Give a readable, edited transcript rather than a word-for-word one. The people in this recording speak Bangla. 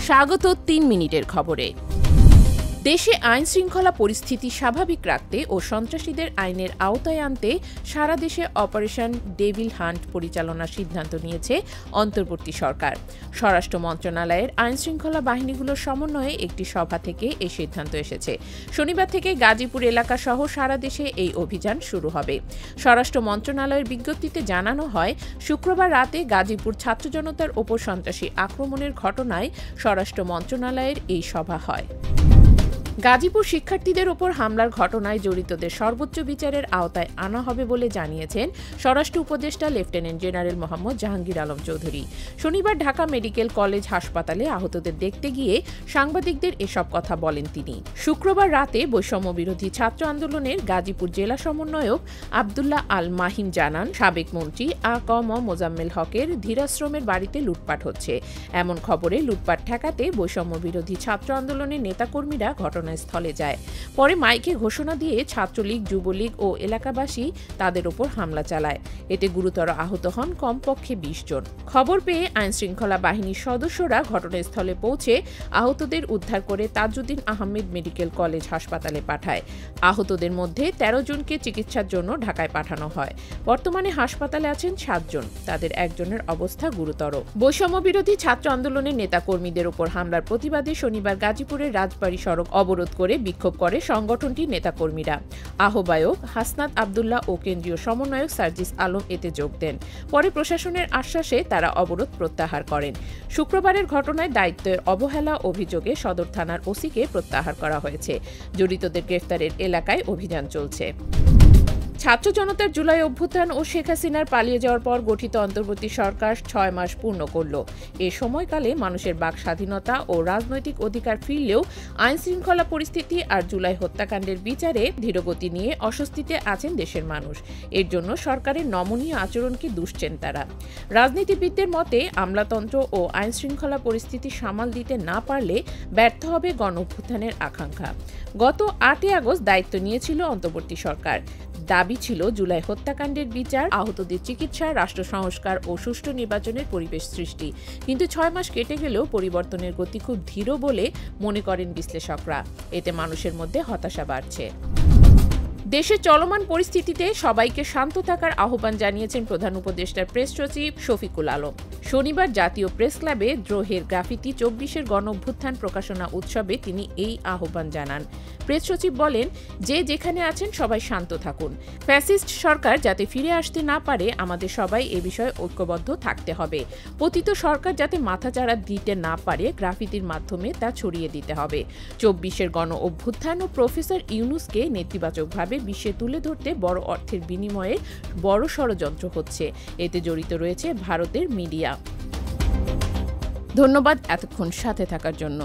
স্বাগত ৩ মিনিটের খবরে। দেশে আইন শৃঙ্খলা পরিস্থিতি স্বাভাবিক রাখতে ও সন্ত্রাসীদের আইনের আওতায় আনতে সারা দেশে অপারেশন ডেভিল হান্ট পরিচালনার সিদ্ধান্ত নিয়েছে অন্তর্বর্তী সরকার। স্বরাষ্ট্র মন্ত্রণালয়ের আইন শৃঙ্খলা বাহিনীগুলোর সমন্বয়ে একটি সভা থেকে এই সিদ্ধান্ত এসেছে। শনিবার থেকে গাজীপুর এলাকা সহ সারা দেশে এই অভিযান শুরু হবে। স্বরাষ্ট্র মন্ত্রণালয়ের বিজ্ঞপ্তিতে জানানো হয়, শুক্রবার রাতে গাজীপুর ছাত্র জনতার ওপর সন্ত্রাসী আক্রমণের ঘটনায় স্বরাষ্ট্র মন্ত্রণালয়ের এই সভা হয়। গাজীপুর শিক্ষার্থীদের ওপর হামলার ঘটনায় জড়িতদের সর্বোচ্চ বিচারের আওতায় আনা হবে বলে জানিয়েছেন স্বরাষ্ট্র উপদেষ্টা লেফটেন্যান্ট জেনারেল মোহাম্মদ জাহাঙ্গীর আলম চৌধুরী। শনিবার ঢাকা মেডিকেল কলেজ হাসপাতালে আহতদের দেখতে গিয়ে সাংবাদিকদের এসব কথা বলেন তিনি। শুক্রবার রাতে বৈষম্য বিরোধী ছাত্র আন্দোলনের গাজীপুর জেলা সমন্বয়ক আবদুল্লাহ আল মাহিন জানান, সাবেক মন্ত্রী আ.ক.ম মোজাম্মেল হকের ধীরাশ্রমের বাড়িতে লুটপাট হচ্ছে। এমন খবরে লুটপাট ঠেকাতে বৈষম্য বিরোধী ছাত্র আন্দোলনের নেতাকর্মীরা ঘটনাস্থলে যায়। পরে মাইকে ঘোষণা দিয়ে ছাত্রলীগ, যুবলীগ ও এলাকাবাসী তাদের ওপর হামলা চালায়। এতে গুরুতর আহত হন কমপক্ষে ২০ জন। খবর পেয়ে আইনশৃঙ্খলা বাহিনীর সদস্যরা ঘটনাস্থলে পৌঁছে আহতদের উদ্ধার করে তাজউদ্দিন আহমেদ মেডিকেল কলেজ হাসপাতালে পাঠায়। আহতদের মধ্যে ১৩ জনকে চিকিৎসার জন্য ঢাকায় পাঠানো হয়। বর্তমানে হাসপাতালে আছেন ৭ জন, তাদের একজনের অবস্থা গুরুতর। বৈষম্য বিরোধী ছাত্র আন্দোলনের নেতাকর্মীদের ওপর হামলার প্রতিবাদে শনিবার গাজীপুরের রাজবাড়ী সড়ক অবরোধ করে বিক্ষোভ করে সংগঠনটির নেতাকর্মীরা। আহ্বায়ক হাসনাত আবদুল্লাহ ও কেন্দ্রীয় সমন্বয়ক সার্জিস আলম এতে যোগ দেন। পরে প্রশাসনের আশ্বাসে তারা অবরোধ প্রত্যাহার করেন। শুক্রবারের ঘটনায় দায়িত্বের অবহেলা অভিযোগে সদর থানার ওসিকে প্রত্যাহার করা হয়েছে। জড়িতদের গ্রেফতারের এলাকায় অভিযান চলছে। ছাত্র জনতার জুলাই অভ্যুত্থান ও শেখ হাসিনার পালিয়ে যাওয়ার পর গঠিত অন্তর্বর্তী সরকার ৬ মাস পূর্ণ করল। এ সময়কালে মানুষের বাক স্বাধীনতা ও রাজনৈতিক অধিকার ফিরলেও আইন শৃঙ্খলা পরিস্থিতি আর জুলাই হত্যাকাণ্ডের বিচারে ধীরগতি নিয়ে অস্বস্তিতে আছেন দেশের মানুষ। এর জন্য সরকারের নমনীয় আচরণকে দুষছেন তারা। রাজনীতিবিদদের মতে, আমলাতন্ত্র ও আইন শৃঙ্খলা পরিস্থিতি সামাল দিতে না পারলে ব্যর্থ হবে গণ অভ্যুত্থানের আকাঙ্ক্ষা। গত ৮ই আগস্ট দায়িত্ব নিয়েছিল অন্তর্বর্তী সরকার। দাবি ছিল জুলাই হত্যাকাণ্ডের বিচার, আহতদের চিকিৎসা, রাষ্ট্র সংস্কার ও সুষ্ঠু নির্বাচনের পরিবেশ সৃষ্টি। কিন্তু ৬ মাস কেটে গেলেও পরিবর্তনের গতি খুব ধীর বলে মনে করেন বিশ্লেষকরা। এতে মানুষের মধ্যে হতাশা বাড়ছে। দেশের চলমান পরিস্থিতিতে সবাইকে শান্ত থাকার আহ্বান জানিয়েছেন প্রধান উপদেষ্টার প্রেস সচিব শফিকুল আলম। শনিবার জাতীয় প্রেস ক্লাবে দ্রোহের গ্রাফিতি ২৪-এর গণ অভ্যুত্থান প্রকাশনা উৎসবে তিনি এই আহ্বান জানান। প্রেস সচিব বলেন, যে যেখানে আছেন সবাই শান্ত থাকুন। ফ্যাসিস্ট সরকার যাতে ফিরে আসতে না পারে, আমাদের সবাই এ বিষয়ে ঐক্যবদ্ধ থাকতে হবে। পতিত সরকার যাতে মাথাচাড়া দিতে না পারে, গ্রাফিতির মাধ্যমে তা ছড়িয়ে দিতে হবে। ২৪-এর গণ অভ্যুত্থান ও প্রফেসর ইউনূসকে নেতিবাচকভাবে বিশ্বে তুলে ধরতে বড় অর্থের বিনিময়ে বড় ষড়যন্ত্র হচ্ছে। এতে জড়িত রয়েছে ভারতের মিডিয়া। ধন্যবাদ এতক্ষণ সাথে থাকার জন্য।